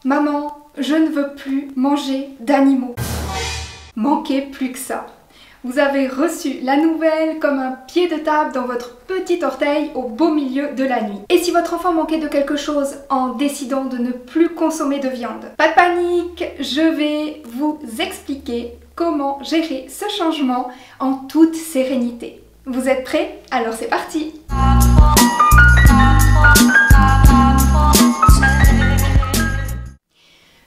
Maman, je ne veux plus manger d'animaux. Manquez plus que ça. Vous avez reçu la nouvelle comme un pied de table dans votre petit orteil au beau milieu de la nuit. Et si votre enfant manquait de quelque chose en décidant de ne plus consommer de viande, pas de panique, je vais vous expliquer comment gérer ce changement en toute sérénité. Vous êtes prêts? Alors c'est parti!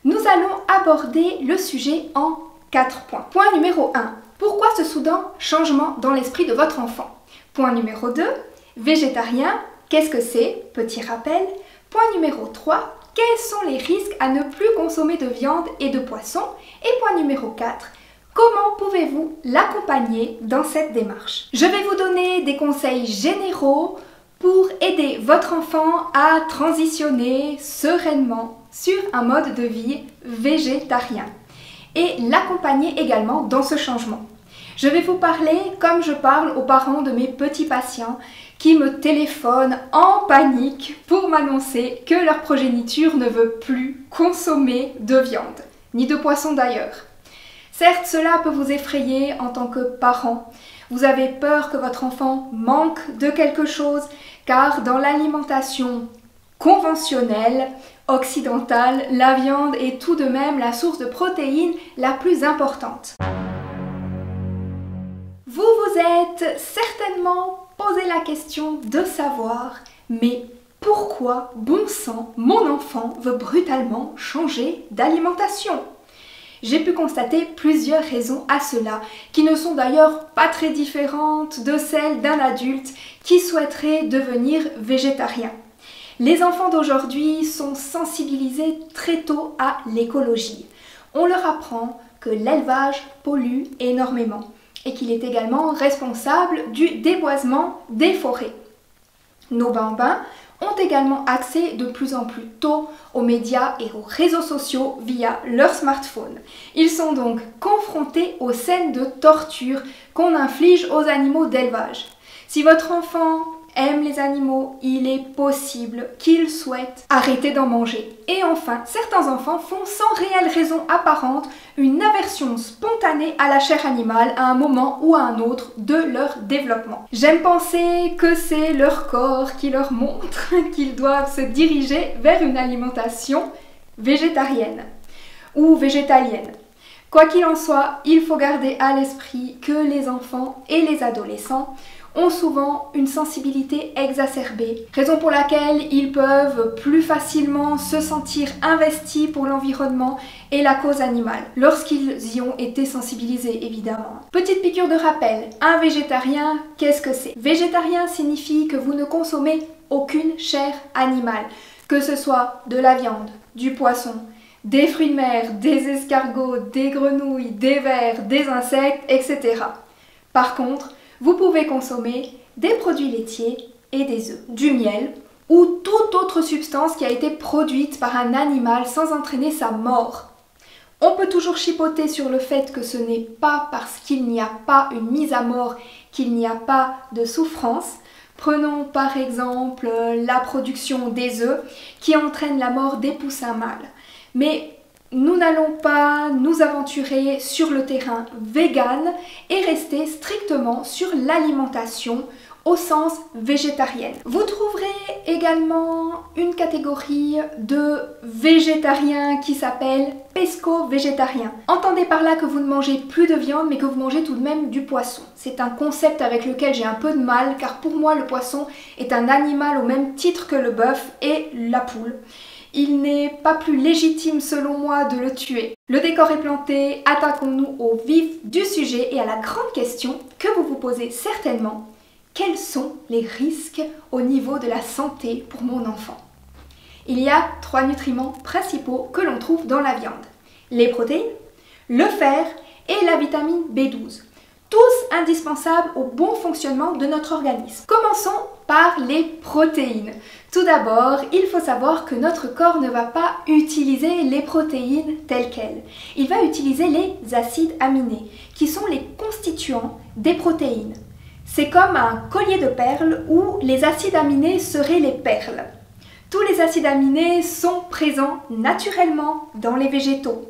Nous allons aborder le sujet en 4 points. Point numéro 1. Pourquoi ce soudain changement dans l'esprit de votre enfant? Point numéro 2. Végétarien, qu'est-ce que c'est? Petit rappel. Point numéro 3. Quels sont les risques à ne plus consommer de viande et de poisson? Et point numéro 4. Comment pouvez-vous l'accompagner dans cette démarche? Je vais vous donner des conseils généraux pour aider votre enfant à transitionner sereinement sur un mode de vie végétarien et l'accompagner également dans ce changement. Je vais vous parler comme je parle aux parents de mes petits patients qui me téléphonent en panique pour m'annoncer que leur progéniture ne veut plus consommer de viande, ni de poisson d'ailleurs. Certes, cela peut vous effrayer en tant que parent. Vous avez peur que votre enfant manque de quelque chose car dans l'alimentation conventionnelle, occidentale, la viande est tout de même la source de protéines la plus importante. Vous vous êtes certainement posé la question de savoir, mais pourquoi, bon sang, mon enfant veut brutalement changer d'alimentation? J'ai pu constater plusieurs raisons à cela, qui ne sont d'ailleurs pas très différentes de celles d'un adulte qui souhaiterait devenir végétarien. Les enfants d'aujourd'hui sont sensibilisés très tôt à l'écologie. On leur apprend que l'élevage pollue énormément et qu'il est également responsable du déboisement des forêts. Nos bambins ont également accès de plus en plus tôt aux médias et aux réseaux sociaux via leur smartphone. Ils sont donc confrontés aux scènes de torture qu'on inflige aux animaux d'élevage. Si votre enfant aime les animaux, il est possible qu'il souhaite arrêter d'en manger. Et enfin, certains enfants font sans réelle raison apparente une aversion spontanée à la chair animale à un moment ou à un autre de leur développement. J'aime penser que c'est leur corps qui leur montre qu'ils doivent se diriger vers une alimentation végétarienne ou végétalienne. Quoi qu'il en soit, il faut garder à l'esprit que les enfants et les adolescents ont souvent une sensibilité exacerbée, raison pour laquelle ils peuvent plus facilement se sentir investis pour l'environnement et la cause animale, lorsqu'ils y ont été sensibilisés évidemment. Petite piqûre de rappel, un végétarien, qu'est-ce que c'est? Végétarien signifie que vous ne consommez aucune chair animale, que ce soit de la viande, du poisson, des fruits de mer, des escargots, des grenouilles, des vers, des insectes, etc. Par contre, vous pouvez consommer des produits laitiers et des œufs, du miel ou toute autre substance qui a été produite par un animal sans entraîner sa mort. On peut toujours chipoter sur le fait que ce n'est pas parce qu'il n'y a pas une mise à mort qu'il n'y a pas de souffrance. Prenons par exemple la production des œufs qui entraîne la mort des poussins mâles. Mais nous n'allons pas nous aventurer sur le terrain vegan et rester strictement sur l'alimentation au sens végétarienne. Vous trouverez également une catégorie de végétariens qui s'appelle pesco-végétarien. Entendez par là que vous ne mangez plus de viande mais que vous mangez tout de même du poisson. C'est un concept avec lequel j'ai un peu de mal car pour moi le poisson est un animal au même titre que le bœuf et la poule. Il n'est pas plus légitime selon moi de le tuer. Le décor est planté, attaquons-nous au vif du sujet et à la grande question que vous vous posez certainement. Quels sont les risques au niveau de la santé pour mon enfant? Il y a 3 nutriments principaux que l'on trouve dans la viande. Les protéines, le fer et la vitamine B12. Tous indispensables au bon fonctionnement de notre organisme. Commençons par les protéines. Tout d'abord, il faut savoir que notre corps ne va pas utiliser les protéines telles quelles. Il va utiliser les acides aminés, qui sont les constituants des protéines. C'est comme un collier de perles où les acides aminés seraient les perles. Tous les acides aminés sont présents naturellement dans les végétaux,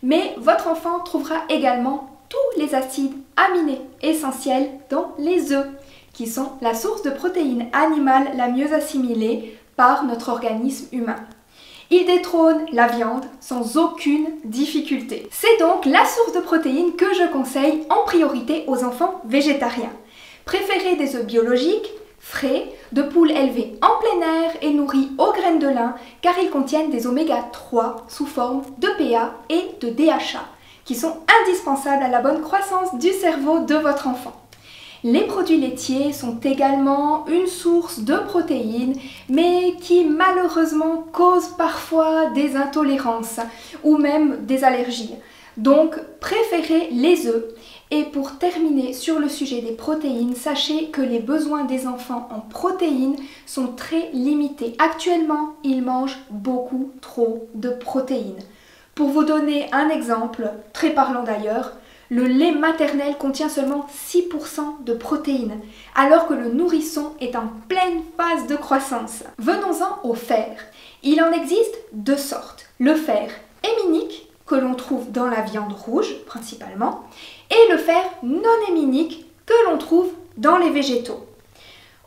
mais votre enfant trouvera également tous les acides aminés essentiels dans les œufs, qui sont la source de protéines animales la mieux assimilée par notre organisme humain. Il détrône la viande sans aucune difficulté. C'est donc la source de protéines que je conseille en priorité aux enfants végétariens. Préférez des œufs biologiques, frais, de poules élevées en plein air et nourries aux graines de lin, car ils contiennent des oméga 3 sous forme de PA et de DHA, qui sont indispensables à la bonne croissance du cerveau de votre enfant. Les produits laitiers sont également une source de protéines, mais qui malheureusement causent parfois des intolérances ou même des allergies. Donc préférez les œufs. Et pour terminer sur le sujet des protéines, sachez que les besoins des enfants en protéines sont très limités. Actuellement, ils mangent beaucoup trop de protéines. Pour vous donner un exemple, très parlant d'ailleurs, le lait maternel contient seulement 6% de protéines, alors que le nourrisson est en pleine phase de croissance. Venons-en au fer. Il en existe deux sortes. Le fer héminique, que l'on trouve dans la viande rouge principalement, et le fer non héminique, que l'on trouve dans les végétaux.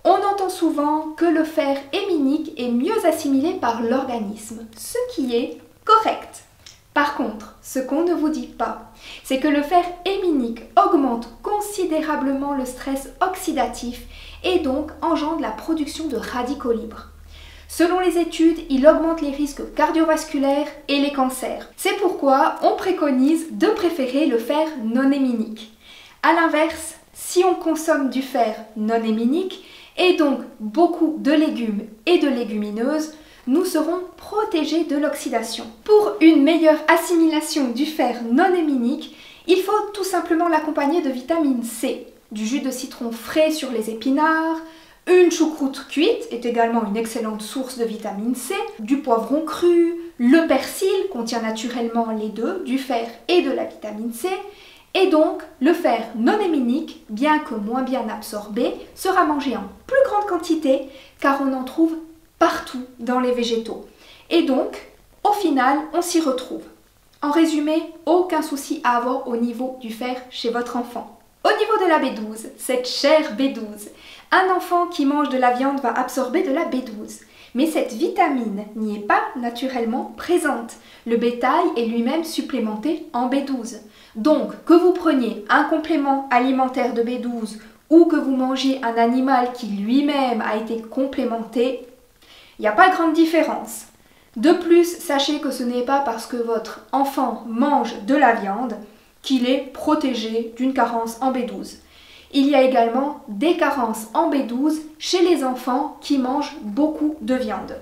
On entend souvent que le fer héminique est mieux assimilé par l'organisme, ce qui est correct. Par contre, ce qu'on ne vous dit pas, c'est que le fer héminique augmente considérablement le stress oxydatif et donc engendre la production de radicaux libres. Selon les études, il augmente les risques cardiovasculaires et les cancers. C'est pourquoi on préconise de préférer le fer non héminique. A l'inverse, si on consomme du fer non héminique et donc beaucoup de légumes et de légumineuses, nous serons protégés de l'oxydation. Pour une meilleure assimilation du fer non héminique, il faut tout simplement l'accompagner de vitamine C, du jus de citron frais sur les épinards, une choucroute cuite est également une excellente source de vitamine C, du poivron cru, le persil contient naturellement les deux, du fer et de la vitamine C, et donc le fer non héminique, bien que moins bien absorbé, sera mangé en plus grande quantité car on en trouve partout dans les végétaux. Et donc, au final, on s'y retrouve. En résumé, aucun souci à avoir au niveau du fer chez votre enfant. Au niveau de la B12, cette chère B12, un enfant qui mange de la viande va absorber de la B12. Mais cette vitamine n'y est pas naturellement présente. Le bétail est lui-même supplémenté en B12. Donc, que vous preniez un complément alimentaire de B12 ou que vous mangiez un animal qui lui-même a été complémenté, il n'y a pas grande différence. De plus, sachez que ce n'est pas parce que votre enfant mange de la viande qu'il est protégé d'une carence en B12. Il y a également des carences en B12 chez les enfants qui mangent beaucoup de viande.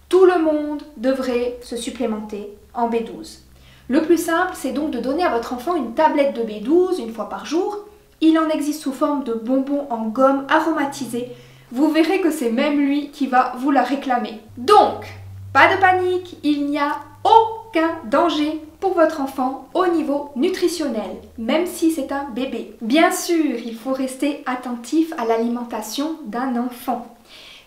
Tout le monde devrait se supplémenter en B12. Le plus simple, c'est donc de donner à votre enfant une tablette de B12 une fois par jour. Il en existe sous forme de bonbons en gomme aromatisée. Vous verrez que c'est même lui qui va vous la réclamer. Donc, pas de panique, il n'y a aucun danger pour votre enfant au niveau nutritionnel, même si c'est un bébé. Bien sûr, il faut rester attentif à l'alimentation d'un enfant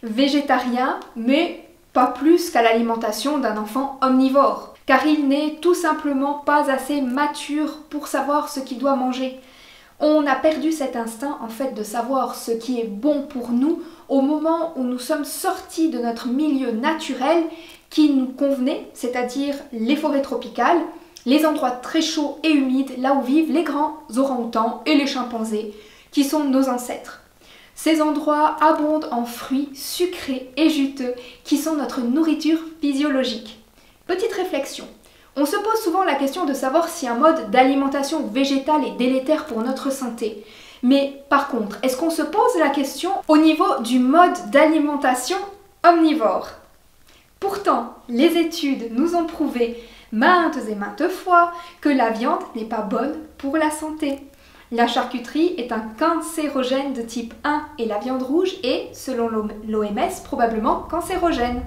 végétarien, mais pas plus qu'à l'alimentation d'un enfant omnivore, car il n'est tout simplement pas assez mature pour savoir ce qu'il doit manger. On a perdu cet instinct en fait de savoir ce qui est bon pour nous au moment où nous sommes sortis de notre milieu naturel qui nous convenait, c'est-à-dire les forêts tropicales, les endroits très chauds et humides, là où vivent les grands orang-outans et les chimpanzés, qui sont nos ancêtres. Ces endroits abondent en fruits sucrés et juteux, qui sont notre nourriture physiologique. Petite réflexion. On se pose souvent la question de savoir si un mode d'alimentation végétale est délétère pour notre santé. Mais par contre, est-ce qu'on se pose la question au niveau du mode d'alimentation omnivore? Pourtant, les études nous ont prouvé maintes et maintes fois que la viande n'est pas bonne pour la santé. La charcuterie est un cancérogène de type 1 et la viande rouge est, selon l'OMS, probablement cancérogène.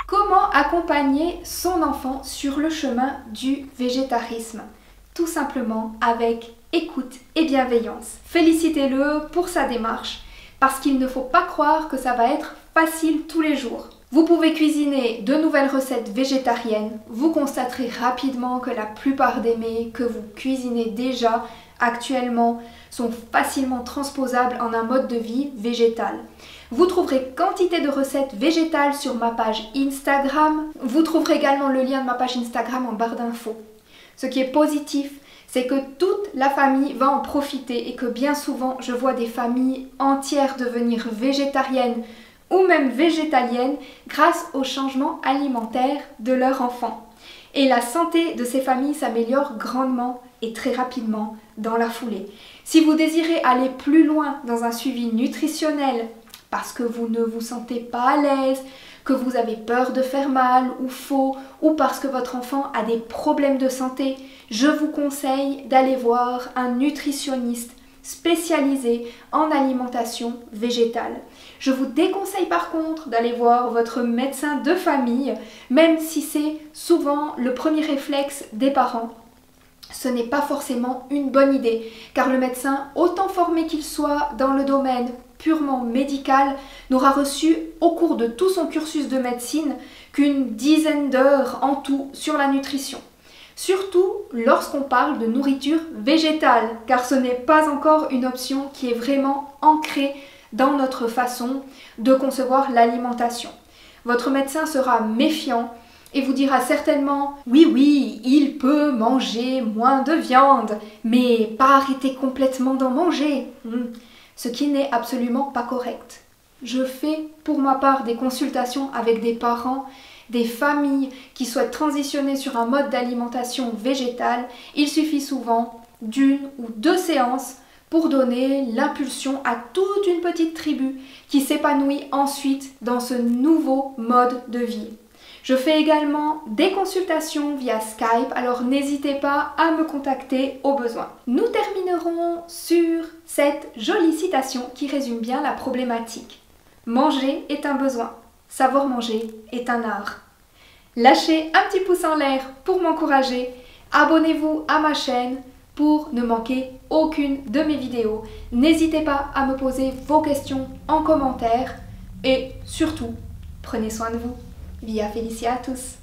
Comment accompagner son enfant sur le chemin du végétarisme? Tout simplement avec écoute et bienveillance. Félicitez-le pour sa démarche, parce qu'il ne faut pas croire que ça va être facile tous les jours. Vous pouvez cuisiner de nouvelles recettes végétariennes. Vous constaterez rapidement que la plupart des mets que vous cuisinez déjà actuellement sont facilement transposables en un mode de vie végétal. Vous trouverez quantité de recettes végétales sur ma page Instagram. Vous trouverez également le lien de ma page Instagram en barre d'infos. Ce qui est positif, c'est que toute la famille va en profiter et que bien souvent, je vois des familles entières devenir végétariennes ou même végétaliennes grâce au changement alimentaire de leur enfant. Et la santé de ces familles s'améliore grandement et très rapidement dans la foulée. Si vous désirez aller plus loin dans un suivi nutritionnel parce que vous ne vous sentez pas à l'aise, que vous avez peur de faire mal ou faux, ou parce que votre enfant a des problèmes de santé, je vous conseille d'aller voir un nutritionniste spécialisé en alimentation végétale. Je vous déconseille par contre d'aller voir votre médecin de famille, même si c'est souvent le premier réflexe des parents. Ce n'est pas forcément une bonne idée, car le médecin, autant formé qu'il soit dans le domaine purement médical, n'aura reçu au cours de tout son cursus de médecine qu'une dizaine d'heures en tout sur la nutrition. Surtout lorsqu'on parle de nourriture végétale, car ce n'est pas encore une option qui est vraiment ancrée dans notre façon de concevoir l'alimentation. Votre médecin sera méfiant et vous dira certainement « Oui, il peut manger moins de viande, mais pas arrêter complètement d'en manger. » Ce qui n'est absolument pas correct. Je fais pour ma part des consultations avec des parents, des familles qui souhaitent transitionner sur un mode d'alimentation végétale. Il suffit souvent d'une ou deux séances pour donner l'impulsion à toute une petite tribu qui s'épanouit ensuite dans ce nouveau mode de vie. Je fais également des consultations via Skype, alors n'hésitez pas à me contacter au besoin. Nous terminerons sur cette jolie citation qui résume bien la problématique. Manger est un besoin, savoir manger est un art. Lâchez un petit pouce en l'air pour m'encourager, abonnez-vous à ma chaîne pour ne manquer aucune de mes vidéos. N'hésitez pas à me poser vos questions en commentaire et surtout, prenez soin de vous. Via Felicia à tous!